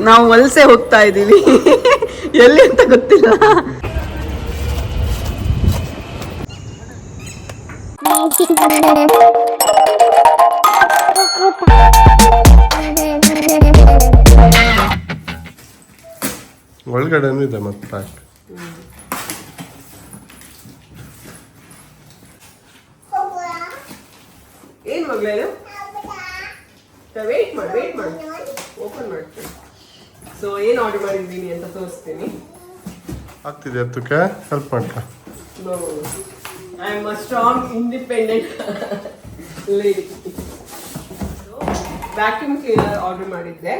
ನಾವು ವಲಸೆ ಹೋಗ್ತಾ ಇದ್ದೀವಿ ಎಲ್ಲಿ ಅಂತ ಗೊತ್ತಿಲ್ಲ. ಒಳಗಡೆನೂ ಇದೆ ಮತ್ತೆ ಪ್ಯಾಕ್. ಏನ್ ಮಗಳೇ ಇದು? ವೇಟ್ ಮಾಡಿ ಓಪನ್ ಮಾಡ್ತೀನಿ. ಸೊ ಏನು ಆರ್ಡರ್ ಮಾಡಿದ್ದೀನಿ ಅಂತ ತೋರಿಸ್ತೀನಿ. ಆಗ್ತಿದೆ ಅದಕ್ಕೆ ಹೆಲ್ಪ್ ಮಾಡ್ತಾ. I am a strong independent lady. Vacuum cleaner order ಮಾಡಿದ್ದೆ,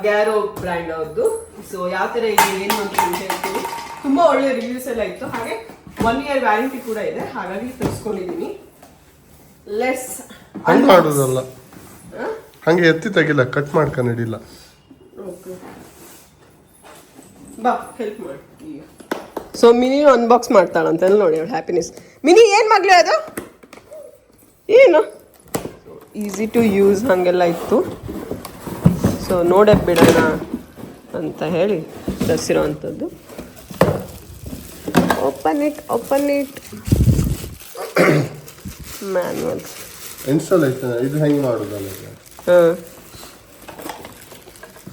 ಗ್ಯಾರೋ ಬ್ರ್ಯಾಂಡ್ ಅವ್ರದ್ದು. ಸೊ ಯಾವ ಥರ ಇದೆ ಏನು ಅಂತ ಹೇಳ್ತೀನಿ. ತುಂಬ ಒಳ್ಳೆ ರಿವ್ಯೂಸ್ ಎಲ್ಲ ಇತ್ತು, ಹಾಗೆ 1 year ವ್ಯಾರಂಟಿ ಕೂಡ ಇದೆ, ಹಾಗಾಗಿ ತರಿಸ್ಕೊಂಡಿದ್ದೀನಿ. ಲೆಸ್ ಹಂಗೆ ಮಾಡೋದಲ್ಲ, ಹಂಗೆ ಎತ್ತಿ ತೆಗಿಲ್ಲ, ಕಟ್ ಮಾಡ್ಕೊಂಡು ಹಿಡಿಲ್ಲ. ಓಕೆ ಬಾ ಹೆಲ್ಪ್ ಮಾಡಿ. ಸೊ ಮಿನಿ ಅನ್ಬಾಕ್ಸ್ ಮಾಡ್ತಾಳಂತ ನೋಡಿ ಅವಳು ಹ್ಯಾಪಿನೆಸ್. ಮಿನಿ ಏನು ಮಗಳೇ ಅದು? ಏನು ಈಸಿ ಟು ಯೂಸ್ ಹಾಗೆಲ್ಲ ಇತ್ತು. ಸೊ ನೋಡಕ್ಕೆ ಬಿಡೋಣ ಅಂತ ಹೇಳಿ ತರಿಸಿರೋ ಅಂಥದ್ದು. ಓಪನ್ ಇಟ್ ಮ್ಯಾನ್ಯಲ್ ಇನ್ಸ್ಟಾಲೇಷನ್ ಇದು ಹೆಂಗೆ ಮಾಡೋದಲ್ಲ. ಹಾಂ,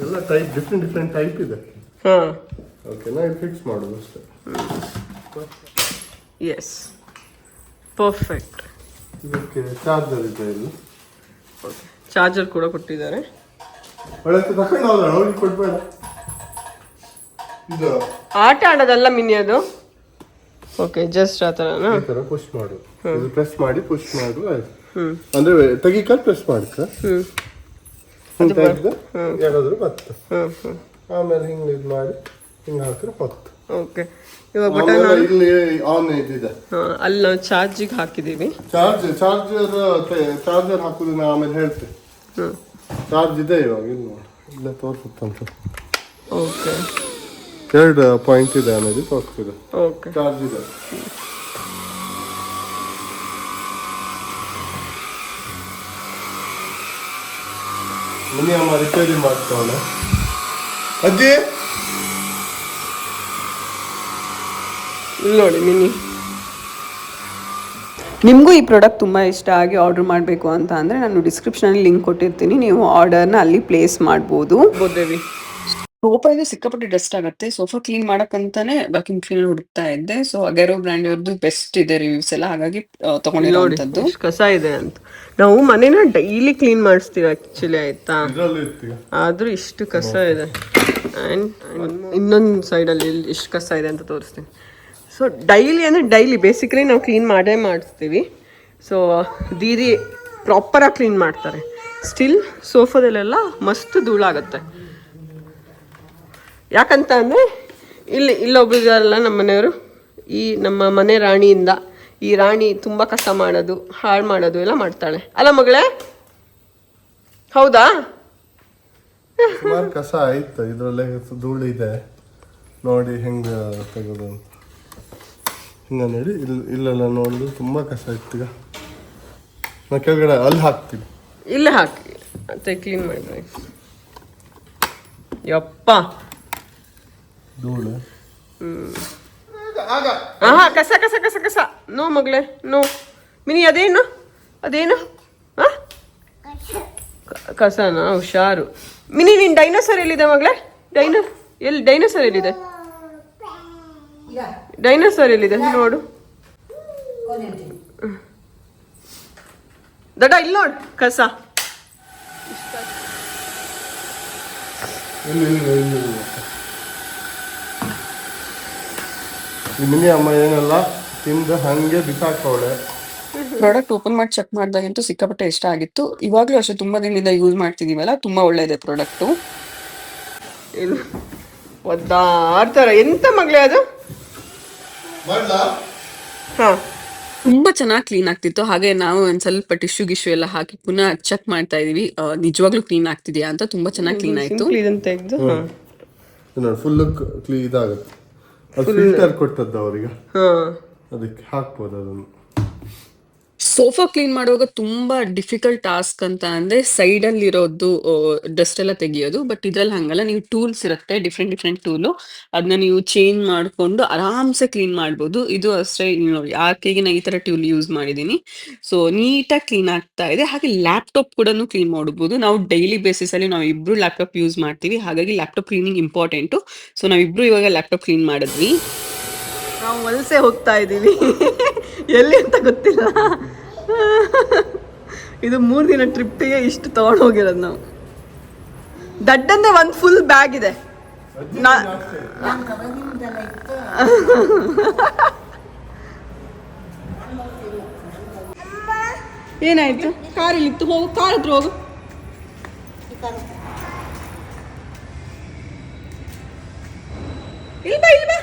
ಎಲ್ಲ ಟೈಪ್ ಡಿಫ್ರೆಂಟ್ ಟೈಪ್ ಇದೆ. ಹಾಂ, ಓಕೆನಾ? ಇದು ಫಿಕ್ಸ್ ಮಾಡೋದು ಅಷ್ಟೇ. S, perfect. ಇದಕ್ಕೆ ಚಾರ್ಜರ್ ಇದೆ ಇಲ್ಲಿ. ಓಕೆ, ಚಾರ್ಜರ್ ಕೂಡ ಕೊಟ್ಟಿದ್ದಾರೆ. ಒಳಕ್ಕೆ ತಗೊಂಡು ಹೋಗೋಣ, ಹೋಗಿ ಕೊಡ್ಬೇಡ. ಇದು ಆಟ ಆಡೋದಲ್ಲ ಮಿನಿ ಅದು. ಓಕೆ, ಜಸ್ಟ್ ಆ ಥರನಾ? ಈ ಥರ ಪುಷ್ ಮಾಡು, ಇದು ಪ್ರೆಸ್ ಮಾಡಿ ಪುಷ್ ಮಾಡು. ಅಂದ್ರೆ ತೆಗಿಕಲ್ ಪ್ರೆಸ್ ಮಾಡ್ಕ ಯಾರಾದ್ರೂ ಬತ್ತು, ಆಮೇಲೆ ಹಿಂಗೆ ಇದು ಮಾಡಿ ಹಿಂಗೆ ಹಾಕಿದ್ರೆ ಬತ್ತು. ಓಕೆ, ಇವಾಗ ಬಟನ್ ಇಲ್ಲಿ ಆನ್ ಇದಿದೆ. ಅಲ್ಲಿ ನಾವು ಚಾರ್ಜಿಗೆ ಹಾಕಿದ್ದೀವಿ. ಚಾರ್ಜರ್ ಹಾಕುದು ನಾ ಆಮೇಲೆ ಹೇಳ್ತೇನೆ. ಚಾರ್ಜ್ ಇದೆ ಇವಾಗ, ಇಲ್ಲಿ ನೋಡಿ ಇಲ್ಲೇ ತೋರಿಸುತ್ತಂತ. ಓಕೆ, 2 ಪಾಯಿಂಟ್ ಇದೆ ಆಮೇಲೆ ತೋರಿಸ್ತಿದೆ. ಓಕೆ, ಚಾರ್ಜ್ ಇದೆ. ಮಿನಿ ಅಮ್ಮ ರಿಪೇರಿ ಮಾಡ್ತಾವಳೆ. ಅಜ್ಜಿ ಇಲ್ಲಿ ನೋಡಿ ಮಿನಿ. ನಿಮಗೂ ಈ ಪ್ರಾಡಕ್ಟ್ ತುಂಬ ಇಷ್ಟ ಆಗಿ ಆರ್ಡರ್ ಮಾಡಬೇಕು ಅಂತ ಅಂದರೆ ನಾನು ಡಿಸ್ಕ್ರಿಪ್ಷನಲ್ಲಿ ಲಿಂಕ್ ಕೊಟ್ಟಿರ್ತೀನಿ, ನೀವು ಆರ್ಡರ್ನ ಅಲ್ಲಿ ಪ್ಲೇಸ್ ಮಾಡ್ಬೋದು. ದೇವಿ ಸೋಫಾ ಇದು ಸಿಕ್ಕಾಪಟ್ಟೆ ಡಸ್ಟ್ ಆಗುತ್ತೆ. ಸೋಫಾ ಕ್ಲೀನ್ ಮಾಡಕ್ಕಂತಾನೆ ವ್ಯಾಕ್ಯೂಮ್ ಕ್ಲೀನರ್ ಹುಡುಕ್ತಾ ಇದ್ದೆ. ಸೊ ಅಗೆರೋ ಬ್ರ್ಯಾಂಡ್ ಅವ್ರದ್ದು ಬೆಸ್ಟ್ ಇದೆ ರಿವ್ಯೂಸ್ ಎಲ್ಲ, ಹಾಗಾಗಿ ತಗೊಂಡಿರೋಂಥದ್ದು. ಕಸ ಇದೆ ಅಂತ ನಾವು ಮನೇನ ಡೈಲಿ ಕ್ಲೀನ್ ಮಾಡಿಸ್ತೀವಿ ಆ್ಯಕ್ಚುಲಿ, ಆಯ್ತಾ? ಆದರೂ ಇಷ್ಟು ಕಸ ಇದೆ. ಆ್ಯಂಡ್ ಇನ್ನೊಂದು ಸೈಡಲ್ಲಿ ಇಷ್ಟು ಕಸ ಇದೆ ಅಂತ ತೋರಿಸ್ತೀನಿ. ಸೊ ಡೈಲಿ ಅಂದರೆ ಡೈಲಿ ಬೇಸಿಕಲಿ ನಾವು ಕ್ಲೀನ್ ಮಾಡೇ ಮಾಡಿಸ್ತೀವಿ. ಸೊ ದೀದಿ ಪ್ರಾಪರಾಗಿ ಕ್ಲೀನ್ ಮಾಡ್ತಾರೆ. ಸ್ಟಿಲ್ ಸೋಫಾದಲ್ಲೆಲ್ಲ ಮಸ್ತ್ ಧೂಳಾಗುತ್ತೆ. ಯಾಕಂತ ಅಂದರೆ ಇಲ್ಲೊಬ್ರಿದಾರಲ್ಲ ನಮ್ಮ ಮನೆಯವರು, ಈ ನಮ್ಮ ಮನೆ ರಾಣಿಯಿಂದ ಈ ರಾಣಿ ತುಂಬ ಕಸ ಮಾಡೋದು, ಹಾಳು ಮಾಡೋದು ಎಲ್ಲ ಮಾಡ್ತಾಳೆ ಅಲ್ಲ ಮಗಳೇ? ಹೌದಾ? ಸುಮಾರು ಕಸ ಆಯ್ತು, ಇದರಲ್ಲೇ ಧೂಳು ಇದೆ ನೋಡಿ ಹೆಂಗೆ ತೆಗೋದು ಅಂತ. ಹಿಂಗೆ ನೋಡಿ ಇಲ್ಲೆಲ್ಲ ನೋಡಿದ್ರು ತುಂಬ ಕಸ ಇತ್ತು. ಈಗ ನಾ ಕೆಳಗಡೆ ಅಲ್ಲಿ ಹಾಕ್ತೀವಿ, ಇಲ್ಲೇ ಹಾಕಿ ಮತ್ತೆ ಕ್ಲೀನ್ ಮಾಡಿದ್ರೆ. ಯಪ್ಪ ಧೂಳು. ಕಸ ಕಸ ಕಸ ಕಸ. ನೋ ಮಗಳೇ ನೋ. ಮಿನಿ ಅದೇನು ಕಸನಾ? ಹುಷಾರು. ಮಿನಿ ನಿನ್ ಡೈನೋಸರ್ ಎಲ್ಲಿದೆ ಮಗಳೇ? ಡೈನೋಸರ್ ಎಲ್ಲಿದೆ? ಡೈನೋಸರ್ ಎಲ್ಲಿದೆ ನೋಡು. ದಡ ಇಲ್ಲಿ ನೋಡು ಕಸ. ಮಿನಿ ಅಮ್ಮ ಏನೆಲ್ಲ ತಿಂದು ಹಂಗೆ ಬಿಸಾಕವಳೆ. ಪ್ರಾಡಕ್ಟ್ ಓಪನ್ ಮಾಡಿ ಚೆಕ್ ಮಾಡಿದಾಗಂತೂ ಸಿಕ್ಕಾಪಟ್ಟೆ ಇಷ್ಟ ಆಗಿತ್ತು. ಇವಾಗಲೂ ಅಷ್ಟೇ ತುಂಬ ದಿನದಿಂದ ಯೂಸ್ ಮಾಡ್ತಿದ್ದೀವಲ್ಲ, ತುಂಬ ಒಳ್ಳೆಯದೆ ಪ್ರಾಡಕ್ಟು. ಇದು ಒದ್ದಾಡ್ತಾರ ಎಂತ ಮಗಳೇ ಅದು? ಹಾಂ, ತುಂಬ ಚೆನ್ನಾಗಿ ಕ್ಲೀನ್ ಆಗ್ತಿತ್ತು. ಹಾಗೆ ನಾವು ಒಂದು ಸ್ವಲ್ಪ ಟಿಶ್ಯೂ ಎಲ್ಲ ಹಾಕಿ ಪುನಃ ಚೆಕ್ ಮಾಡ್ತಾ ಇದೀವಿ ನಿಜವಾಗ್ಲೂ ಕ್ಲೀನ್ ಆಗ್ತಿದೆಯಾ ಅಂತ. ತುಂಬ ಚೆನ್ನಾಗಿ ಕ್ಲೀನ್ ಆಯಿತು. ಇದನ್ನು ತೆಗೆದು ಫುಲ್ ಕ್ಲೀನ್ ಇದಾಗುತ್ತೆ. ಫಿಲ್ಟರ್ ಕೊಟ್ಟದ್ದು ಅವ್ರಿಗೆ, ಅದಕ್ಕೆ ಹಾಕ್ಬೋದು ಅದನ್ನು. ಸೋಫಾ ಕ್ಲೀನ್ ಮಾಡುವಾಗ ತುಂಬಾ ಡಿಫಿಕಲ್ಟ್ ಟಾಸ್ಕ್ ಅಂತ ಅಂದ್ರೆ ಸೈಡ್ ಅಲ್ಲಿ ಇರೋದು ಡಸ್ಟ್ ಎಲ್ಲ ತೆಗಿಯೋದು. ಬಟ್ ಇದ್ರಲ್ಲಿ ಹಂಗಲ್ಲ, ನೀವು ಟೂಲ್ಸ್ ಇರುತ್ತೆ, ಡಿಫ್ರೆಂಟ್ ಡಿಫ್ರೆಂಟ್ ಟೂಲು. ಅದನ್ನ ನೀವು ಚೇಂಜ್ ಮಾಡ್ಕೊಂಡು ಆರಾಮ್ಸೆ ಕ್ಲೀನ್ ಮಾಡ್ಬೋದು. ಇದು ಅಷ್ಟೇ, ಇಲ್ಲಿ ನೋಡಿ ಆಕೆಗೆ ನಾನು ಈ ತರ ಟೂಲ್ ಯೂಸ್ ಮಾಡಿದೀನಿ. ಸೊ ನೀಟಾಗಿ ಕ್ಲೀನ್ ಆಗ್ತಾ ಇದೆ. ಹಾಗೆ ಲ್ಯಾಪ್ಟಾಪ್ ಕೂಡ ಕ್ಲೀನ್ ಮಾಡಬಹುದು. ನಾವು ಡೈಲಿ ಬೇಸಿಸ್ ಅಲ್ಲಿ ನಾವು ಇಬ್ರು ಲ್ಯಾಪ್ಟಾಪ್ ಯೂಸ್ ಮಾಡ್ತೀವಿ, ಹಾಗಾಗಿ ಲ್ಯಾಪ್ಟಾಪ್ ಕ್ಲೀನಿಂಗ್ ಇಂಪಾರ್ಟೆಂಟು. ಸೊ ನಾವಿಬ್ರು ಇವಾಗ ಲ್ಯಾಪ್ಟಾಪ್ ಕ್ಲೀನ್ ಮಾಡಿದ್ವಿ. ನಾವು ವಲಸೆ ಹೋಗ್ತಾ ಇದ್ದೀವಿ. ಎಲ್ಲಿ ಅಂತ ಗೊತ್ತಿಲ್ಲ. ಇದು 3 ದಿನ ಟ್ರಿಪ್ಪಿಗೆ ಇಷ್ಟು ತಗೊಂಡು ಹೋಗಿರೋದು ನಾವು. ದಡ್ಡಂದೆ ಒಂದು ಫುಲ್ ಬ್ಯಾಗ್ ಇದೆ. ಏನಾಯ್ತು? ಕಾರ್ ಇಲ್ಲಿತ್ತು, ಹೋಗು, ಕಾರ್ ಹತ್ರ ಹೋಗು. ಇಲ್ಬಾ ಇಲ್ಬಾ.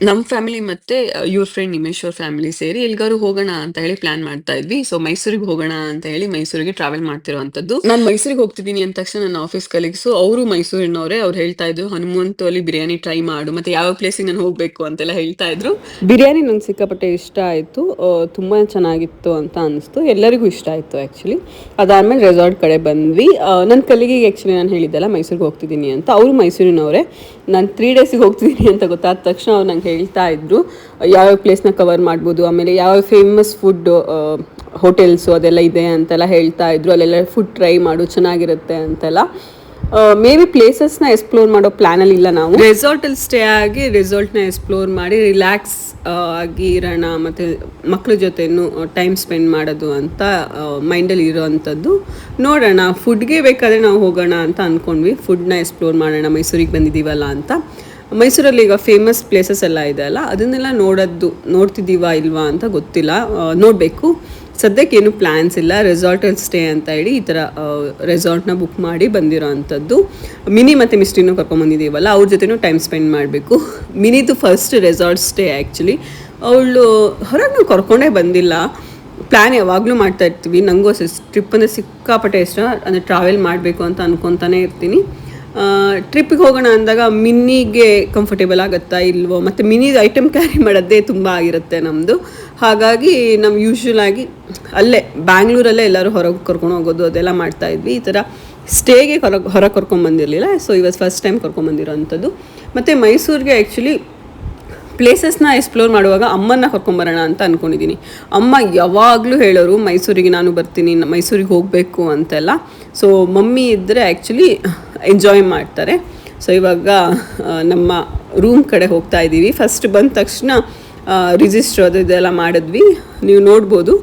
ನಮ್ಮ ಫ್ಯಾಮಿಲಿ ಮತ್ತೆ ಇವ್ರ ಫ್ರೆಂಡ್ ನಿಮೇಶ್ ಅವ್ರ ಫ್ಯಾಮಿಲಿ ಸೇರಿ ಎಲ್ಗಾರು ಹೋಗೋಣ ಅಂತ ಹೇಳಿ ಪ್ಲಾನ್ ಮಾಡ್ತಾ ಇದ್ವಿ. ಸೊ ಮೈಸೂರಿಗೆ ಹೋಗೋಣ ಅಂತ ಹೇಳಿ ಮೈಸೂರಿಗೆ ಟ್ರಾವೆಲ್ ಮಾಡ್ತಿರೋವಂಥದ್ದು. ನಾನು ಮೈಸೂರಿಗೆ ಹೋಗ್ತಿದ್ದೀನಿ ಅಂದ ತಕ್ಷಣ ನನ್ನ ಆಫೀಸ್ ಕಲೀಗ್ಸು ಅವರು ಮೈಸೂರಿನವರೇ. ಅವ್ರು ಹೇಳ್ತಾ ಇದ್ರು ಹನುಮಂತು ಅಲ್ಲಿ ಬಿರಿಯಾನಿ ಟ್ರೈ ಮಾಡು, ಮತ್ತೆ ಯಾವ ಪ್ಲೇಸಿಗೆ ನಾನು ಹೋಗ್ಬೇಕು ಅಂತೆಲ್ಲ ಹೇಳ್ತಾ ಇದ್ರು. ಬಿರಿಯಾನಿ ನಂಗೆ ಸಿಕ್ಕಾಪಟ್ಟೆ ಇಷ್ಟ ಆಯಿತು, ತುಂಬಾ ಚೆನ್ನಾಗಿತ್ತು ಅಂತ ಅನಿಸ್ತು. ಎಲ್ಲರಿಗೂ ಇಷ್ಟ ಆಯಿತು ಆ್ಯಕ್ಚುಲಿ. ಅದಾದಮೇಲೆ ರೆಸಾರ್ಟ್ ಕಡೆ ಬಂದ್ವಿ. ನನ್ನ ಕಲಿಗಿಗೆ ಆ್ಯಕ್ಚುಲಿ ನಾನು ಹೇಳಿದ್ದೆಲ್ಲ ಮೈಸೂರಿಗೆ ಹೋಗ್ತಿದ್ದೀನಿ ಅಂತ, ಅವರು ಮೈಸೂರಿನವರೇ. ನಾನು 3 ಡೇಸಿಗೆ ಹೋಗ್ತಿದ್ದೀನಿ ಅಂತ ಗೊತ್ತಾದ ತಕ್ಷಣ ಅವ್ರು ನಂಗೆ ಹೇಳ್ತಾ ಇದ್ರು ಯಾವ್ಯಾವ ಪ್ಲೇಸ್ನ ಕವರ್ ಮಾಡ್ಬೋದು, ಆಮೇಲೆ ಯಾವ ಫೇಮಸ್ ಫುಡ್ ಹೋಟೆಲ್ಸು ಅದೆಲ್ಲ ಇದೆ ಅಂತೆಲ್ಲ ಹೇಳ್ತಾ ಇದ್ರು. ಅಲ್ಲೆಲ್ಲ ಫುಡ್ ಟ್ರೈ ಮಾಡು, ಚೆನ್ನಾಗಿರುತ್ತೆ ಅಂತೆಲ್ಲ. ಮೇ ಬಿ ಪ್ಲೇಸಸ್ನ ಎಕ್ಸ್ಪ್ಲೋರ್ ಮಾಡೋ ಪ್ಲ್ಯಾನಲ್ಲಿ ಇಲ್ಲ ನಾವು. ರೆಸಾರ್ಟಲ್ಲಿ ಸ್ಟೇ ಆಗಿ ರೆಸಾರ್ಟ್ನ ಎಕ್ಸ್ಪ್ಲೋರ್ ಮಾಡಿ ರಿಲ್ಯಾಕ್ಸ್ ಆಗಿ ಇರೋಣ, ಮತ್ತು ಮಕ್ಳ ಜೊತೆನೂ ಟೈಮ್ ಸ್ಪೆಂಡ್ ಮಾಡೋದು ಅಂತ ಮೈಂಡಲ್ಲಿ ಇರೋವಂಥದ್ದು. ನೋಡೋಣ, ಫುಡ್ಗೆ ಬೇಕಾದರೆ ನಾವು ಹೋಗೋಣ ಅಂತ ಅಂದ್ಕೊಂಡ್ವಿ. ಫುಡ್ನ ಎಕ್ಸ್ಪ್ಲೋರ್ ಮಾಡೋಣ, ಮೈಸೂರಿಗೆ ಬಂದಿದ್ದೀವಲ್ಲ ಅಂತ. ಮೈಸೂರಲ್ಲಿ ಈಗ ಫೇಮಸ್ ಪ್ಲೇಸಸ್ ಎಲ್ಲ ಇದೆ ಅಲ್ಲ, ಅದನ್ನೆಲ್ಲ ನೋಡ್ತಿದ್ದೀವಾ ಇಲ್ವಾ ಅಂತ ಗೊತ್ತಿಲ್ಲ, ನೋಡಬೇಕು. ಸದ್ಯಕ್ಕೆ ಏನು ಪ್ಲ್ಯಾನ್ಸ್ ಇಲ್ಲ. ರೆಸಾರ್ಟಲ್ಲಿ ಸ್ಟೇ ಅಂತ ಹೇಳಿ ಈ ಥರ ರೆಸಾರ್ಟ್ನ ಬುಕ್ ಮಾಡಿ ಬಂದಿರೋ ಅಂಥದ್ದು. ಮಿನಿ ಮತ್ತು ಮಿಸ್ಟಿನೂ ಕರ್ಕೊಂಬಂದಿದ್ದೀವಲ್ಲ, ಅವ್ರ ಜೊತೆನೂ ಟೈಮ್ ಸ್ಪೆಂಡ್ ಮಾಡಬೇಕು. ಮಿನಿದು ಫಸ್ಟ್ ರೆಸಾರ್ಟ್ ಸ್ಟೇ ಆ್ಯಕ್ಚುಲಿ. ಅವಳು ಹೊರಗೆ ನಾವು ಕರ್ಕೊಂಡೇ ಬಂದಿಲ್ಲ. ಪ್ಲ್ಯಾನ್ ಯಾವಾಗಲೂ ಮಾಡ್ತಾ ಇರ್ತೀವಿ. ನನಗೂ ಟ್ರಿಪ್ ಅಂದರೆ ಸಿಕ್ಕಾಪಟ್ಟೆ ಇಷ್ಟ, ಅಂದರೆ ಟ್ರಾವೆಲ್ ಮಾಡಬೇಕು ಅಂತ ಅನ್ಕೊತಾನೆ ಇರ್ತೀನಿ. ಟ್ರಿಪ್ಪಿಗೆ ಹೋಗೋಣ ಅಂದಾಗ ಮಿನಿಗೆ ಕಂಫರ್ಟೇಬಲ್ ಆಗುತ್ತಾ ಇಲ್ವೋ, ಮತ್ತು ಮಿನಿದು ಐಟಮ್ ಕ್ಯಾರಿ ಮಾಡೋದೇ ತುಂಬ ಆಗಿರುತ್ತೆ ನಮ್ಮದು. ಹಾಗಾಗಿ ನಾವು ಯೂಶ್ವಲಾಗಿ ಅಲ್ಲೇ ಬ್ಯಾಂಗ್ಳೂರಲ್ಲೇ ಎಲ್ಲರೂ ಹೊರಗೆ ಕರ್ಕೊಂಡು ಹೋಗೋದು ಅದೆಲ್ಲ ಮಾಡ್ತಾಯಿದ್ವಿ. ಈ ಥರ ಸ್ಟೇಗೆ ಹೊರಗೆ ಕರ್ಕೊಂಬಂದಿರಲಿಲ್ಲ. ಸೊ ಇವತ್ತು ಫಸ್ಟ್ ಟೈಮ್ ಕರ್ಕೊಂಬಂದಿರೋ ಅಂಥದ್ದು. ಮತ್ತು ಮೈಸೂರಿಗೆ ಆ್ಯಕ್ಚುಲಿ ಪ್ಲೇಸಸ್ನ ಎಕ್ಸ್ಪ್ಲೋರ್ ಮಾಡುವಾಗ ಅಮ್ಮನ್ನ ಕರ್ಕೊಂಬರೋಣ ಅಂತ ಅಂದ್ಕೊಂಡಿದ್ದೀನಿ. ಅಮ್ಮ ಯಾವಾಗಲೂ ಹೇಳೋರು ಮೈಸೂರಿಗೆ ನಾನು ಬರ್ತೀನಿ, ಮೈಸೂರಿಗೆ ಹೋಗಬೇಕು ಅಂತೆಲ್ಲ. ಸೊ ಮಮ್ಮಿ ಇದ್ದರೆ ಆ್ಯಕ್ಚುಲಿ ಎಂಜಾಯ್ ಮಾಡ್ತಾರೆ. ಸೊ ಇವಾಗ ನಮ್ಮ ರೂಮ್ ಕಡೆ ಹೋಗ್ತಾ ಇದ್ದೀವಿ. ಫಸ್ಟ್ ಬಂದ ತಕ್ಷಣ ರಿಜಿಸ್ಟರ್ ಅದು ಇದೆಲ್ಲ ಮಾಡಿದ್ವಿ. ನೀವು ನೋಡ್ಬೋದು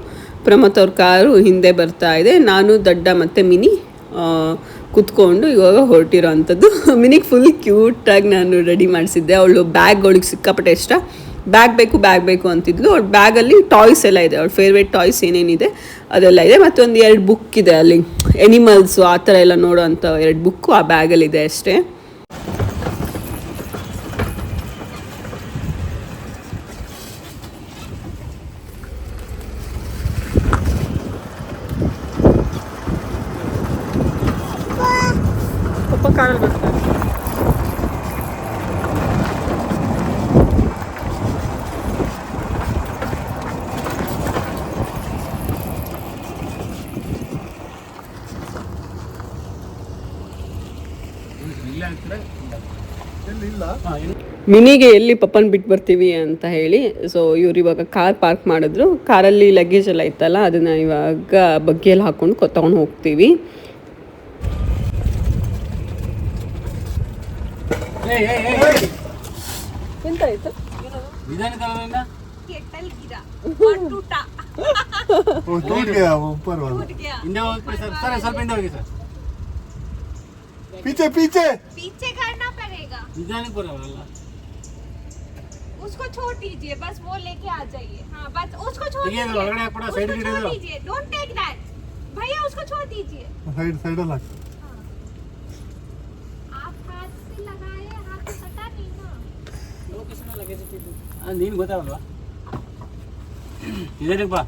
ಪ್ರಮತ್ ಅವ್ರ ಕಾರು ಹಿಂದೆ ಬರ್ತಾ ಇದೆ. ನಾನು ದಡ್ಡ ಮತ್ತು ಮಿನಿ ಕುತ್ಕೊಂಡು ಇವಾಗ ಹೊರಟಿರೋ ಅಂಥದ್ದು. ಮಿನಿಗೆ ಫುಲ್ ಕ್ಯೂಟಾಗಿ ನಾನು ರೆಡಿ ಮಾಡಿಸಿದ್ದೆ. ಅವಳು ಬ್ಯಾಗ್ಗಳಿಗೆ ಸಿಕ್ಕಾಪಟ್ಟೆ ಇಷ್ಟ. ಬ್ಯಾಗ್ ಬೇಕು ಅಂತಿದ್ಲು. ಅವ್ಳ ಬ್ಯಾಗಲ್ಲಿ ಟಾಯ್ಸ್ ಎಲ್ಲ ಇದೆ, ಅವಳ ಫೇವ್ರೇಟ್ ಟಾಯ್ಸ್ ಏನೇನಿದೆ ಅದೆಲ್ಲ ಇದೆ. ಮತ್ತು ಒಂದು 2 ಬುಕ್ ಇದೆ ಅಲ್ಲಿ, ಎನಿಮಲ್ಸು ಆ ಥರ ಎಲ್ಲ ನೋಡೋ ಅಂಥ 2 ಬುಕ್ಕು ಆ ಬ್ಯಾಗಲ್ಲಿದೆ ಅಷ್ಟೇ. ಕಾರಲ್ಲಿ ಬರ್ತಾರೆ. ಮಿನಿಗೆ ಎಲ್ಲಿ ಪಪ್ಪನ್ ಬಿಟ್ಟು ಬರ್ತೀವಿ ಅಂತ ಹೇಳಿ, ಸೊ ಇವ್ರು ಇವಾಗ ಕಾರ್ ಪಾರ್ಕ್ ಮಾಡಿದ್ರು. ಕಾರಲ್ಲಿ ಲಗೇಜ್ ಎಲ್ಲ ಇತ್ತಲ್ಲ, ಅದನ್ನು ಇವಾಗ ಬಗ್ಗೆಯಲ್ಲಿ ಹಾಕ್ಕೊಂಡು ತೊಗೊಂಡು ಹೋಗ್ತೀವಿ. ಎಂತ ಆಯ್ತು? पीछे पीछे पीछे करना पड़ेगा, उसको छोड़ दीजिए, बस वो लेके आ जाइए. हाँ बस उसको छोड़ दीजिए, डोंट टेक दैट भैया, उसको छोड़ दीजिए. साइड साइड लग. आप हाथ से लगाए, हाथ से सटा नहीं ना. ಲೊಕೇಶನ್ ಲಗೇಜ್ ಇಟ್ಟಿದ್ದು ನೀನು ಗೊತ್ತಾಗಲ್ವಾ? ಇದಕ್ಕೆ ಬಾ.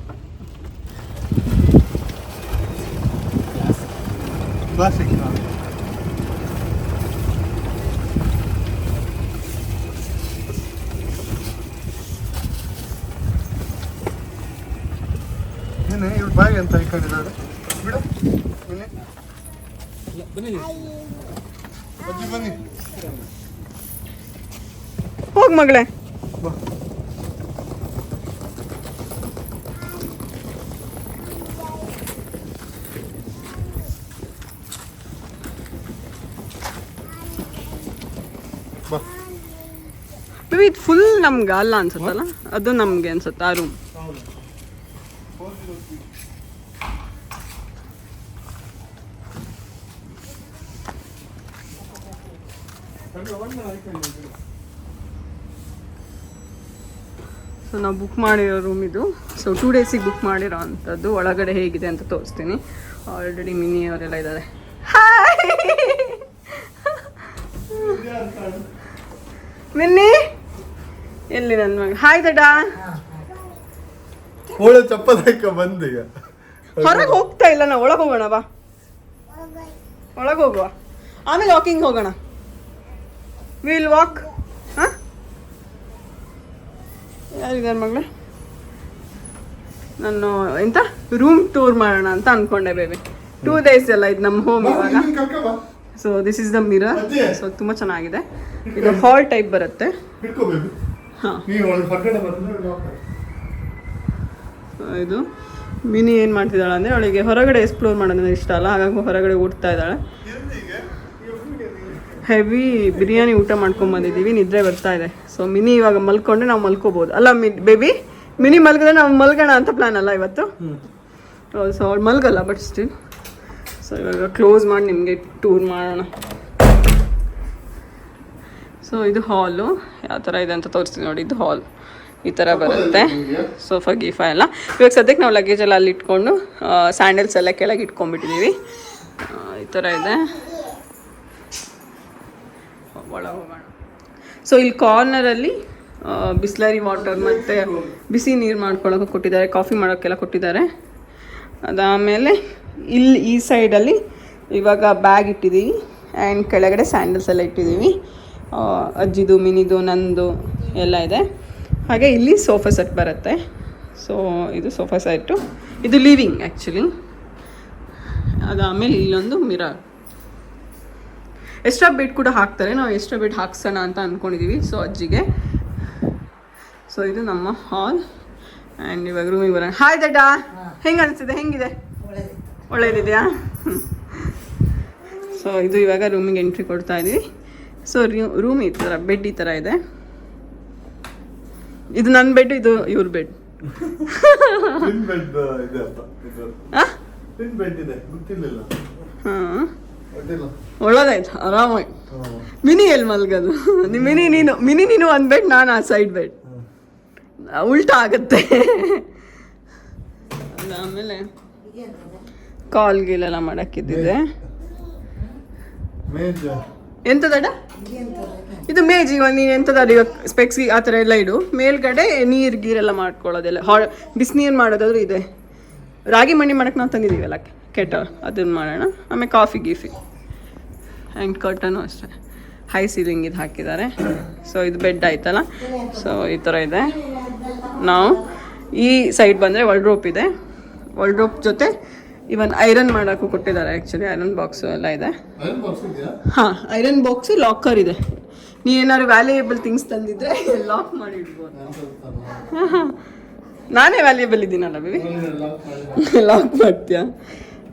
ಕ್ಲಾಸಿಕ್. ಅಂತ ಹಾಕೊಂಡಿದ್ದಾರೆ. ಬಿಡು ಬನ್ನಿ ಬನ್ನಿ ಅಜ್ಜಿ ಬನ್ನಿ. ಹೋಗ್ ಮಗಳೇ. ಬಾ. ಬಾ. ಬೇಬಿ ಇದು ಫುಲ್ ನಮ್ಗೆ ಅಲ್ಲ ಅನ್ಸುತ್ತಲ್ಲ, ಅದು ನಮ್ಗೆ ಅನ್ಸುತ್ತೆ ಆ ರೂಮ್. ಸೊ ನಾವು ಬುಕ್ ಮಾಡಿರೋ ರೂಮ್ ಇದು. ಸೊ 2 ಡೇಸಿಗೆ ಬುಕ್ ಮಾಡಿರೋ ಅಂಥದ್ದು. ಒಳಗಡೆ ಹೇಗಿದೆ ಅಂತ ತೋರಿಸ್ತೀನಿ. ಆಲ್ರೆಡಿ ಮಿನಿ ಅವರೆಲ್ಲ ಇದ್ದಾರೆ. ಹಾಯ್ ಮಿನ್ನಿ, ಎಲ್ಲಿ ನನ್ನ ಮಗ? ಹಾಯ್ ದಡ. ಒಳ್ಳೆ ಚಪ್ಪದಕ್ಕ ಬಂದೀಗ. ಹೊರಗೆ ಹೋಗ್ತಾ ಇಲ್ಲ, ನಾವು ಒಳಗೆ ಹೋಗೋಣ ಬಾ. ಒಳಗೆ ಹೋಗುವ, ಆಮೇಲೆ ವಾಕಿಂಗ್ ಹೋಗೋಣ. Will walk. ಹಾಂ, ಯಾರಿದ್ದಾರೆ ಮಗಳೇ? ನಾನು ಎಂತ ರೂಮ್ ಟೂರ್ ಮಾಡೋಣ ಅಂತ ಅನ್ಕೊಂಡೆ ಬೇಬಿ. 2 ಡೇಸ್ ಎಲ್ಲ ಇದು ನಮ್ಮ ಹೋಮ್ ಇವಾಗ. So this is the mirror. So ತುಂಬ ಚೆನ್ನಾಗಿದೆ. ಇದು ಹಾಲ್ ಟೈಪ್ ಬರುತ್ತೆ. ಹಾಂ, ಇದು ಮಿನಿ ಏನು ಮಾಡ್ತಿದ್ದಾಳೆ ಅಂದರೆ, ಅವಳಿಗೆ ಹೊರಗಡೆ ಎಕ್ಸ್ಪ್ಲೋರ್ ಮಾಡೋದಂದ್ರೆ ಇಷ್ಟ ಅಲ್ಲ, ಹಾಗಾಗಿ ಹೊರಗಡೆ ಓಡ್ತಾ ಇದ್ದಾಳೆ. ಹೆವಿ ಬಿರಿಯಾನಿ ಊಟ ಮಾಡ್ಕೊಂಬಂದಿದ್ದೀವಿ, ನಿದ್ರೆ ಬರ್ತಾ ಇದೆ. ಸೊ ಮಿನಿ ಇವಾಗ ಮಲ್ಕೊಂಡ್ರೆ ನಾವು ಮಲ್ಕೋಬೋದು ಅಲ್ಲ ಬೇಬಿ? ಮಿನಿ ಮಲ್ಗಿದ್ರೆ ನಾವು ಮಲ್ಗೋಣ ಅಂತ ಪ್ಲ್ಯಾನ್ ಅಲ್ಲ ಇವತ್ತು. ಸೊ ಅವ್ಳು ಮಲ್ಗಲ್ಲ, ಬಟ್ ಸ್ಟಿಲ್. ಸೊ ಇವಾಗ ಕ್ಲೋಸ್ ಮಾಡಿ ನಿಮಗೆ ಟೂರ್ ಮಾಡೋಣ. ಸೊ ಇದು ಹಾಲು ಯಾವ ಥರ ಇದೆ ಅಂತ ತೋರಿಸ್ತೀನಿ ನೋಡಿ. ಇದು ಹಾಲ್ ಈ ಥರ ಬರುತ್ತೆ. ಸೋಫಾ ಗೀಫಾ ಎಲ್ಲ. ಇವಾಗ ಸದ್ಯಕ್ಕೆ ನಾವು ಲಗೇಜ್ ಎಲ್ಲ ಅಲ್ಲಿ ಇಟ್ಕೊಂಡು ಸ್ಯಾಂಡಲ್ಸ್ ಎಲ್ಲ ಕೆಳಗೆ ಇಟ್ಕೊಂಡ್ಬಿಟ್ಟಿದ್ದೀವಿ. ಈ ಥರ ಇದೆ. ಒಳಗೆ ಹೋಗೋಣ. ಸೊ ಇಲ್ಲಿ ಕಾರ್ನರಲ್ಲಿ ಬಿಸ್ಲರಿ ವಾಟರ್ ಮತ್ತು ಬಿಸಿ ನೀರು ಮಾಡ್ಕೊಳ್ಳೋಕೆ ಕೊಟ್ಟಿದ್ದಾರೆ, ಕಾಫಿ ಮಾಡೋಕ್ಕೆಲ್ಲ ಕೊಟ್ಟಿದ್ದಾರೆ. ಅದಾದಮೇಲೆ ಇಲ್ಲಿ ಈ ಸೈಡಲ್ಲಿ ಇವಾಗ ಬ್ಯಾಗ್ ಇಟ್ಟಿದ್ದೀವಿ ಆ್ಯಂಡ್ ಕೆಳಗಡೆ ಸ್ಯಾಂಡಲ್ಸ್ ಎಲ್ಲ ಇಟ್ಟಿದ್ದೀವಿ. ಅಜ್ಜಿದು, ಮಿನಿದು, ನಂದು ಎಲ್ಲ ಇದೆ. ಹಾಗೆ ಇಲ್ಲಿ ಸೋಫಾ ಸೆಟ್ ಬರುತ್ತೆ. ಸೊ ಇದು ಸೋಫಾ ಸೆಟ್ಟು, ಇದು ಲಿವಿಂಗ್ ಆ್ಯಕ್ಚುಲಿ. ಅದಾದಮೇಲೆ ಇಲ್ಲೊಂದು ಮಿರರ್. ಎಕ್ಸ್ಟ್ರಾ ಬೆಡ್ ಕೂಡ ಹಾಕ್ತಾರೆ. ನಾವು ಎಕ್ಸ್ಟ್ರಾ ಬೆಡ್ ಹಾಕ್ಸೋಣ ಅಂತ ಅಂದ್ಕೊಂಡಿದ್ದೀವಿ. ಸೊ ಅಜ್ಜಿಗೆ. ಸೊ ಇದು ನಮ್ಮ ಹಾಲ್. ಆ್ಯಂಡ್ ಇವಾಗ ರೂಮಿಗೆ ಬರೋಣ. ಹಾಯ್ ದಡ್ಡ, ಹೆಂಗೆ ಅನಿಸ್ತಿದೆ? ಹೆಂಗಿದೆ? ಒಳ್ಳೇದಿದೆಯಾ? ಸೊ ಇದು ಇವಾಗ ರೂಮಿಗೆ ಎಂಟ್ರಿ ಕೊಡ್ತಾ ಇದ್ದೀವಿ. ಸೊ ರೂಮ್ ಈ ಥರ, ಬೆಡ್ ಈ ಥರ ಇದೆ. ಇದು ನನ್ನ ಬೆಡ್, ಇದು ಇವ್ರ ಬೆಡ್. ಹಾಂ, ಒಳ್ಳೇದಾಯ್ತು, ಆರಾಮಾಗಿ. ಮಿನಿ ಎಲ್ಲಿ ಮಲ್ಗೋದು? ಮಿನಿ ನೀನು ಒಂದು ಬೆಡ್, ನಾನು ಆ ಸೈಡ್ ಬೆಡ್. ಉಲ್ಟಾ ಆಗುತ್ತೆ. ಆಮೇಲೆ ಕಾಲ್ ಗೀಲೆಲ್ಲ ಮಾಡಕ್ಕಿದ್ದಿದೆ. ಎಂತ ದಡ ಇದು? ಮೇಜ್. ಇವಾಗ ನೀನು ಎಂತದ ಇವಾಗ ಸ್ಪೆಕ್ಸ್ ಆ ಥರ ಎಲ್ಲ ಇಡು. ಮೇಲ್ಗಡೆ ನೀರು ಗೀರೆಲ್ಲ ಮಾಡ್ಕೊಳ್ಳೋದೆಲ್ಲ, ಬಿಸಿನೀರು ಮಾಡೋದಾದ್ರೂ ಇದೆ. ರಾಗಿ ಮಣ್ಣಿ ಮಾಡಕ್ಕೆ ನಾವು ತಂದಿದ್ದೀವಲ್ಲ ಕೆಟಲ್, ಅದನ್ನು ಮಾಡೋಣ. ಆಮೇಲೆ ಕಾಫಿ ಗೀಫಿ ಆ್ಯಂಡ್ ಕರ್ಟನು ಅಷ್ಟೇ. ಹೈ ಸೀಲಿಂಗ್ ಇದು ಹಾಕಿದ್ದಾರೆ. ಸೊ ಇದು ಬೆಡ್ ಆಯ್ತಲ್ಲ. ಸೊ ಈ ಥರ ಇದೆ. ನಾವು ಈ ಸೈಡ್ ಬಂದರೆ ವರ್ಡ್ರೋಪ್ ಇದೆ. ವರ್ಡ್ರೋಪ್ ಜೊತೆ ಇವನ್ ಐರನ್ ಮಾಡೋಕ್ಕೂ ಕೊಟ್ಟಿದ್ದಾರೆ. ಆ್ಯಕ್ಚುಲಿ ಐರನ್ ಬಾಕ್ಸು ಎಲ್ಲ ಇದೆ. ಹಾಂ, ಐರನ್ ಬಾಕ್ಸು, ಲಾಕರ್ ಇದೆ. ನೀವೇನಾದ್ರು ವ್ಯಾಲ್ಯೂಯೇಬಲ್ ಥಿಂಗ್ಸ್ ತಂದಿದ್ರೆ ಲಾಕ್ ಮಾಡಿ ಇಡ್ಬೋದು. ನಾನೇ ವ್ಯಾಲ್ಯೂಯೇಬಲ್ ಇದ್ದೀನಲ್ಲ ಬೇಬಿ, ಲಾಕ್ ಮಾಡ್ತೀಯ.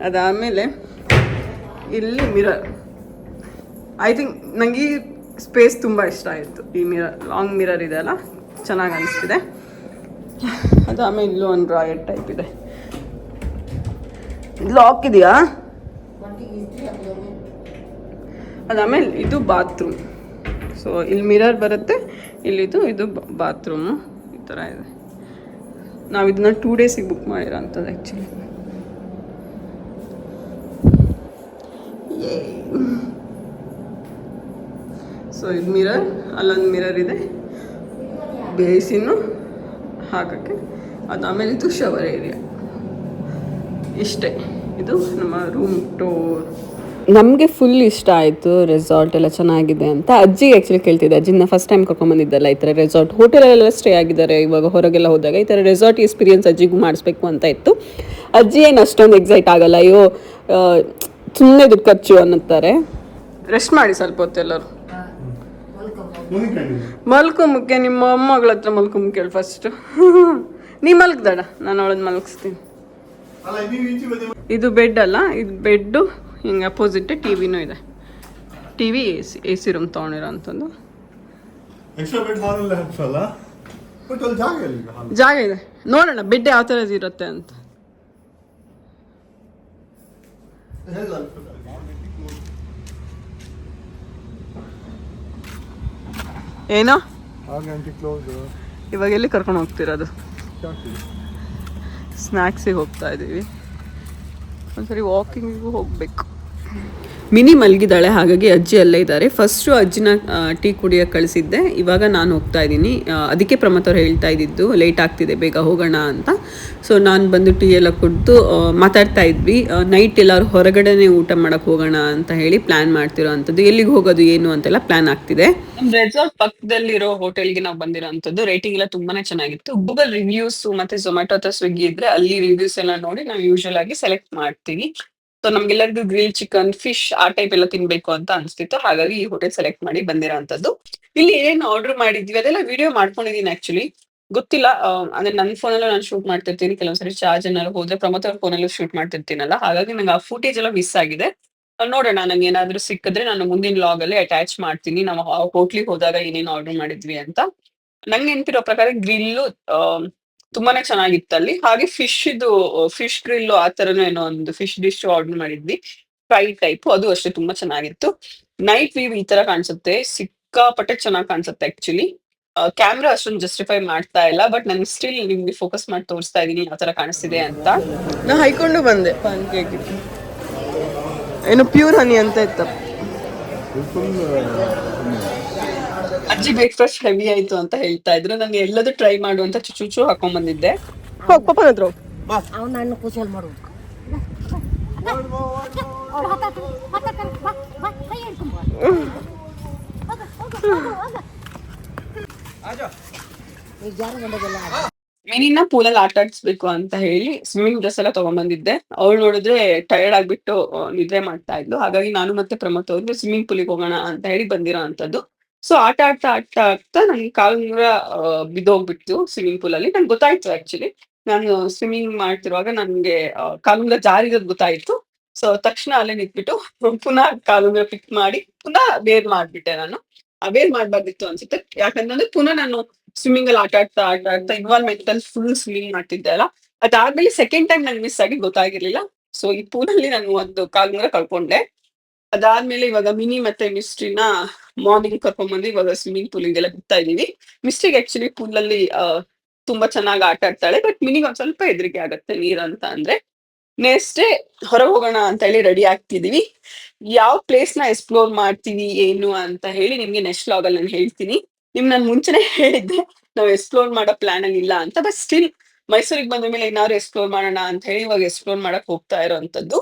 ಅದಾದಮೇಲೆ ಇಲ್ಲಿ ಮಿರರ್. ಐ ಥಿಂಕ್ ನನಗೆ ಈ ಸ್ಪೇಸ್ ತುಂಬ ಇಷ್ಟ ಆಯಿತು. ಈ ಮಿರರ್, ಲಾಂಗ್ ಮಿರರ್ ಇದೆ ಅಲ್ಲ, ಚೆನ್ನಾಗಿ ಅನಿಸ್ತಿದೆ. ಅದಾದಮೇಲೆ ಇಲ್ಲೂ ಒಂದು ಡ್ರಾಯರ್ ಟೈಪ್ ಇದೆ. ಲಾಕ್ ಇದೆಯಾ? ಅದಾದಮೇಲೆ ಇದು ಬಾತ್ರೂಮ್. ಸೊ ಇಲ್ಲಿ ಮಿರರ್ ಬರುತ್ತೆ, ಇಲ್ಲಿದು ಇದು ಬಾತ್ರೂಮು. ಈ ಥರ ಇದೆ. ನಾವು ಇದನ್ನ 2 ಡೇಸಿಗೆ ಬುಕ್ ಮಾಡಿರೋ ಅಂಥದ್ದು ಆ್ಯಕ್ಚುಲಿ. ಸೊ ಇದು ಮಿರರ್, ಅಲ್ಲೊಂದು ಮಿರರ್ ಇದೆ, ಬೇಸಿನ್ನು ಹಾಕೋಕ್ಕೆ. ಅದಾದಮೇಲೆ ಇದು ಶವರ್ ಏರಿಯಾ. ಇಷ್ಟೇ, ಇದು ನಮ್ಮ ರೂಮ್ ಟೂರ್. ನಮಗೆ ಫುಲ್ ಇಷ್ಟ ಆಯಿತು. ರೆಸಾರ್ಟ್ ಎಲ್ಲ ಚೆನ್ನಾಗಿದೆ ಅಂತ ಅಜ್ಜಿಗೆ ಆ್ಯಕ್ಚುಲಿ ಕೇಳ್ತಿದ್ದೆ. ಅಜ್ಜಿನ ಫಸ್ಟ್ ಟೈಮ್ ಕರ್ಕೊಂಬಂದಿದ್ದಲ್ಲ ಈ ಥರ ರೆಸಾರ್ಟ್. ಹೋಟೆಲೆಲ್ಲ ಸ್ಟೇ ಆಗಿದ್ದಾರೆ ಇವಾಗ ಹೊರಗೆಲ್ಲ ಹೋದಾಗ. ಈ ಥರ ರೆಸಾರ್ಟ್ ಎಕ್ಸ್ಪೀರಿಯನ್ಸ್ ಅಜ್ಜಿಗೂ ಮಾಡಿಸ್ಬೇಕು ಅಂತ ಇತ್ತು. ಅಜ್ಜಿ ಏನು ಅಷ್ಟೊಂದು ಎಕ್ಸೈಟ್ ಆಗಲ್ಲ, ಅಯ್ಯೋ ಸುಮ್ಮನೆ ದುಡ್ಡು ಖರ್ಚು ಅನ್ನುತ್ತಾರೆ. ರೆಸ್ಟ್ ಮಾಡಿ ಸ್ವಲ್ಪ ಹೊತ್ತೆಲ್ಲರೂ. ಮಲ್ಕೊಂಬಕ್ಕೆ ನಿಮ್ಮ ಅಮ್ಮಗಳ ಹತ್ರ ಮಲ್ಕೊಂಬ ಕೇಳಿ ಫಸ್ಟ್. ನೀ ಮಲ್ಕ್ದಾಡ, ನಾನು ಅವಳನ್ನ ಮಲ್ಗಿಸ್ತೀನಿ. ಇದು ಬೆಡ್ ಅಲ್ಲ, ಇದು ಬೆಡ್ಡು ಹಿಂಗೆ ಅಪೋಸಿಟ್ ಟಿವಿನೂ ಇದೆ. ಟಿವಿ ಎ ಸಿ ರೂಮ್ ತೊಗೊಂಡಿರೋ ಅಂಥದ್ದು. ಜಾಗ ಇದೆ, ನೋಡೋಣ ಬೆಡ್ ಯಾವ ಥರ ಇರುತ್ತೆ ಅಂತ. ಏನೋ ಇವಾಗ ಎಲ್ಲಿ ಕರ್ಕೊಂಡು ಹೋಗ್ತಿರೋದು? ಸ್ನ್ಯಾಕ್ಸಿಗೆ ಹೋಗ್ತಾ ಇದ್ದೀವಿ. ಒಂದ್ಸರಿ ವಾಕಿಂಗಿಗೂ ಹೋಗ್ಬೇಕು. ಮಿನಿ ಮಲಗಿದ್ದಾಳೆ, ಹಾಗಾಗಿ ಅಜ್ಜಿ ಅಲ್ಲೇ ಇದ್ದಾರೆ. ಫಸ್ಟು ಅಜ್ಜಿನ ಟೀ ಕುಡಿಯೋಕೆ ಕಳಿಸಿದ್ದೆ, ಇವಾಗ ನಾನು ಹೋಗ್ತಾ ಇದ್ದೀನಿ. ಅದಕ್ಕೆ ಪ್ರಮತ್ ಅವ್ರು ಹೇಳ್ತಾ ಇದ್ದಿದ್ದು ಲೇಟ್ ಆಗ್ತಿದೆ ಬೇಗ ಹೋಗೋಣ ಅಂತ. ಸೊ ನಾನು ಬಂದು ಟೀ ಎಲ್ಲ ಕುಡಿದು ಮಾತಾಡ್ತಾ ಇದ್ವಿ. ನೈಟ್ ಎಲ್ಲರೂ ಹೊರಗಡೆನೇ ಊಟ ಮಾಡೋಕ್ಕೆ ಹೋಗೋಣ ಅಂತ ಹೇಳಿ ಪ್ಲ್ಯಾನ್ ಮಾಡ್ತಿರೋ ಅಂಥದ್ದು. ಎಲ್ಲಿಗೆ ಹೋಗೋದು ಏನು ಅಂತೆಲ್ಲ ಪ್ಲ್ಯಾನ್ ಆಗ್ತಿದೆ. ನಮ್ಮ ರೆಸಾರ್ಟ್ ಪಕ್ಕದಲ್ಲಿರೋ ಹೋಟೆಲ್ಗೆ ನಾವು ಬಂದಿರೋ ಅಂಥದ್ದು. ರೇಟಿಂಗ್ ಎಲ್ಲ ತುಂಬಾನೇ ಚೆನ್ನಾಗಿತ್ತು. ಗೂಗಲ್ ರಿವ್ಯೂಸ್ ಮತ್ತೆ ಝೊಮ್ಯಾಟೊ ಅಥವಾ ಸ್ವಿಗ್ಗಿ ಇದ್ರೆ ಅಲ್ಲಿ ರಿವ್ಯೂಸ್ ಎಲ್ಲ ನೋಡಿ ನಾವು ಯೂಶುವಲ್ ಆಗಿ ಸೆಲೆಕ್ಟ್ ಮಾಡ್ತೀವಿ. ಸೊ ನಮ್ಗೆಲ್ಲರಿಗೂ ಗ್ರಿಲ್ ಚಿಕನ್, ಫಿಶ್ ಆ ಟೈಪ್ ಎಲ್ಲ ತಿನ್ಬೇಕು ಅಂತ ಅನ್ಸ್ತಿತ್ತು, ಹಾಗಾಗಿ ಈ ಹೋಟೆಲ್ ಸೆಲೆಕ್ಟ್ ಮಾಡಿ ಬಂದಿರೋ ಅಂಥದ್ದು. ಇಲ್ಲಿ ಏನ್ ಆರ್ಡರ್ ಮಾಡಿದ್ವಿ ಅದೆಲ್ಲ ವಿಡಿಯೋ ಮಾಡ್ಕೊಂಡಿದೀನಿ ಆಕ್ಚುಲಿ. ಗೊತ್ತಿಲ್ಲ, ಅಂದ್ರೆ ನನ್ನ ಫೋನಲ್ಲೂ ನಾನು ಶೂಟ್ ಮಾಡ್ತಿರ್ತೀನಿ, ಕೆಲವೊಂದ್ಸರಿ ಚಾರ್ಜ್ ಏನಾದ್ರು ಹೋದ್ರೆ ಪ್ರಮೋದ್ ಅವ್ರ ಫೋನಲ್ಲೂ ಶೂಟ್ ಮಾಡ್ತಿರ್ತೀನಲ್ಲ, ಹಾಗಾಗಿ ನಂಗೆ ಆ ಫುಟೇಜ್ ಎಲ್ಲ ಮಿಸ್ ಆಗಿದೆ. ನೋಡೋಣ, ನಂಗೆ ಏನಾದ್ರು ಸಿಕ್ಕಿದ್ರೆ ನಾನು ಮುಂದಿನ ಲಾಗ್ ಅಲ್ಲಿ ಅಟ್ಯಾಚ್ ಮಾಡ್ತೀನಿ ನಾವು ಹೋಟ್ಲಿಗೆ ಹೋದಾಗ ಏನೇನು ಆರ್ಡರ್ ಮಾಡಿದ್ವಿ ಅಂತ. ನಂಗೆ ನೆನಪಿರೋ ಪ್ರಕಾರ ಗ್ರಿಲ್ಲು ತುಂಬಾನೇ ಚೆನ್ನಾಗಿತ್ತು ಅಲ್ಲಿ. ಹಾಗೆ ಫಿಶ್ ಗ್ರಿಲ್ ಆ ತರನೂ ಏನೋ ಒಂದು ಫಿಶ್ ಡಿಶ್ ಆರ್ಡರ್ ಮಾಡಿದ್ವಿ, ಫ್ರೈ ಟೈಪ್, ಅದು ಅಷ್ಟೇ ತುಂಬಾ ಚೆನ್ನಾಗಿತ್ತು. ನೈಟ್ ವ್ಯೂ ಈ ತರ ಕಾಣಿಸುತ್ತೆ, ಸಿಕ್ಕಾಪಟ್ಟೆ ಚೆನ್ನಾಗಿ ಕಾಣಿಸುತ್ತೆ ಆಕ್ಚುಲಿ. ಕ್ಯಾಮ್ರಾ ಅಷ್ಟೊಂದು ಜಸ್ಟಿಫೈ ಮಾಡ್ತಾ ಇಲ್ಲ, ಬಟ್ ನಾನು ಸ್ಟಿಲ್ ನಿಮ್ಗೆ ಫೋಕಸ್ ಮಾಡಿ ತೋರಿಸ್ತಾ ಇದೀನಿ ಯಾವ ತರ ಕಾಣಿಸ್ತಿದೆ ಅಂತ. ನಾ ಹೈಕೊಂಡು ಬಂದೆ ಪಾನ್ಕೇಕ್, ಏನು ಪ್ಯೂರ್ ಹನಿ ಅಂತ ಇತ್ತು. ಅಜ್ಜಿ ಬ್ರೇಕ್ಫಾಸ್ಟ್ ಹೆವಿ ಆಯ್ತು ಅಂತ ಹೇಳ್ತಾ ಇದ್ರು. ನಾನು ಎಲ್ಲದೂ ಟ್ರೈ ಮಾಡು ಅಂತ ಚುಚು ಹಾಕೊಂಡ್ ಬಂದಿದ್ದೆ. ಹೋಗ್ ಪಪ್ಪನ ಹತ್ರ ಹೋಗ್. ಅವನನ್ನು ಕುಶಲ್ ಮಾಡುವುದು ಮಿನಿನ ಪೂಲಲ್ಲಿ ಆಟ ಆಡಿಸ್ಬೇಕು ಅಂತ ಹೇಳಿ ಸ್ವಿಮ್ಮಿಂಗ್ ಡ್ರೆಸ್ ಎಲ್ಲ ತಗೊಂಡ್ಬಂದಿದ್ದೆ. ಅವಳು ನೋಡಿದ್ರೆ ಟಯರ್ಡ್ ಆಗ್ಬಿಟ್ಟು ನಿದ್ರೆ ಮಾಡ್ತಾ ಇದ್ಲು, ಹಾಗಾಗಿ ನಾನು ಮತ್ತೆ ಪ್ರಮೋದ್ ಅವ್ರಿಗೆ ಸ್ವಿಮ್ಮಿಂಗ್ ಪೂಲಿಗೆ ಹೋಗೋಣ ಅಂತ ಹೇಳಿ ಬಂದಿರೋ ಅಂಥದ್ದು. ಸೊ ಆಟ ಆಡ್ತಾ ನನ್ಗೆ ಕಾಲುಂಗುರ ಬಿದ್ದೋಗ್ಬಿಟ್ಟು ಸ್ವಿಮ್ಮಿಂಗ್ ಪೂಲ್ ಅಲ್ಲಿ. ನಂಗೆ ಗೊತ್ತಾಯ್ತು ಆಕ್ಚುಲಿ, ನಾನು ಸ್ವಿಮ್ಮಿಂಗ್ ಮಾಡ್ತಿರುವಾಗ ನನ್ಗೆ ಕಾಲುಂಗುರ ಜಾರಿರೋದು ಗೊತ್ತಾಯ್ತು. ಸೊ ತಕ್ಷಣ ಅಲ್ಲೇ ನಿಂತ್ಬಿಟ್ಟು ಪುನಃ ಕಾಲುಂಗುರ ಪಿಕ್ ಮಾಡಿ ಪುನಃ ಬೇರ್ ಮಾಡ್ಬಿಟ್ಟೆ. ನಾನು ಬೇರ್ ಮಾಡ್ಬಾರ್ದಿತ್ತು ಅನ್ಸುತ್ತೆ, ಯಾಕಂತಂದ್ರೆ ಪುನಃ ನಾನು ಸ್ವಿಮ್ಮಿಂಗ್ ಅಲ್ಲಿ ಆಟ ಆಡ್ತಾ ಇನ್ವಾಲ್ವ್ಮೆಂಟ್ ಅಲ್ಲಿ ಫುಲ್ ಸ್ವಿಮ್ಮಿಂಗ್ ಮಾಡ್ತಿದ್ದೆ ಅಲ್ಲ. ಅದಾದ್ಮೇಲೆ ಸೆಕೆಂಡ್ ಟೈಮ್ ನಂಗೆ ಮಿಸ್ ಆಗಿ ಗೊತ್ತಾಗಿರ್ಲಿಲ್ಲ. ಸೊ ಈ ಪೂಲಲ್ಲಿ ನಾನು ಒಂದು ಕಾಲುಂಗುರ ಕಳ್ಕೊಂಡೆ. ಅದಾದ್ಮೇಲೆ ಇವಾಗ ಮಿನಿ ಮತ್ತೆ ಮಿಸ್ಟ್ರಿನ ಮಾರ್ನಿಂಗ್ ಕರ್ಕೊಂಡ್ ಬಂದು ಇವಾಗ ಸ್ವಿಮ್ಮಿಂಗ್ ಪೂಲಿಗೆಲ್ಲ ಬಿಡ್ತಾ ಇದೀವಿ. ಮಿಸ್ಟ್ರಿಗೆ ಆಕ್ಚುಲಿ ಪೂಲ್ ಅಲ್ಲಿ ತುಂಬಾ ಚೆನ್ನಾಗಿ ಆಟ ಆಡ್ತಾಳೆ, ಬಟ್ ಮಿನಿಗೆ ಒಂದ್ ಸ್ವಲ್ಪ ಹೆದರಿಕೆ ಆಗತ್ತೆ ನೀರ್ ಅಂತ ಅಂದ್ರೆ. ನೆಕ್ಸ್ಟ್ ಡೇ ಹೊರಗೆ ಹೋಗೋಣ ಅಂತ ಹೇಳಿ ರೆಡಿ ಆಗ್ತಿದೀವಿ. ಯಾವ ಪ್ಲೇಸ್ ನ ಎಕ್ಸ್ಪ್ಲೋರ್ ಮಾಡ್ತೀವಿ ಏನು ಅಂತ ಹೇಳಿ ನಿಮ್ಗೆ ನೆಕ್ಸ್ಟ್ ಲಾಗ್ ಅಲ್ಲಿ ನಾನು ಹೇಳ್ತೀನಿ. ನಾನು ಮುಂಚೆನೆ ಹೇಳಿದ್ದೆ ನಾವು ಎಕ್ಸ್ಪ್ಲೋರ್ ಮಾಡೋ ಪ್ಲಾನ್ ಅಲ್ಲಿ ಇಲ್ಲ ಅಂತ, ಬಟ್ ಸ್ಟಿಲ್ ಮೈಸೂರಿಗೆ ಬಂದ ಮೇಲೆ ಏನಾದ್ರು ಎಕ್ಸ್ಪ್ಲೋರ್ ಮಾಡೋಣ ಅಂತ ಹೇಳಿ ಇವಾಗ ಎಕ್ಸ್ಪ್ಲೋರ್ ಮಾಡಕ್ ಹೋಗ್ತಾ ಇರೋಂಥದ್ದು.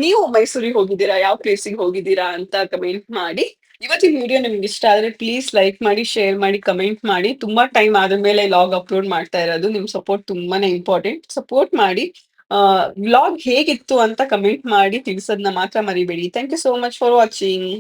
ನೀವು ಮೈಸೂರಿಗೆ ಹೋಗಿದ್ದೀರಾ, ಯಾವ ಪ್ಲೇಸಿಗೆ ಹೋಗಿದ್ದೀರಾ ಅಂತ ಕಮೆಂಟ್ ಮಾಡಿ. ಇವತ್ತಿನ ವಿಡಿಯೋ ನಿಮ್ಗೆ ಇಷ್ಟ ಆದ್ರೆ ಪ್ಲೀಸ್ ಲೈಕ್ ಮಾಡಿ, ಶೇರ್ ಮಾಡಿ, ಕಮೆಂಟ್ ಮಾಡಿ. ತುಂಬಾ ಟೈಮ್ ಆದ್ಮೇಲೆ ಲಾಗ್ ಅಪ್ಲೋಡ್ ಮಾಡ್ತಾ ಇರೋದು, ನಿಮ್ ಸಪೋರ್ಟ್ ತುಂಬಾನೇ ಇಂಪಾರ್ಟೆಂಟ್. ಸಪೋರ್ಟ್ ಮಾಡಿ. ವ್ಲಾಗ್ ಹೇಗಿತ್ತು ಅಂತ ಕಮೆಂಟ್ ಮಾಡಿ ತಿಳಿಸೋದನ್ನ ಮಾತ್ರ ಮರಿಬೇಡಿ. Thank you so much for watching.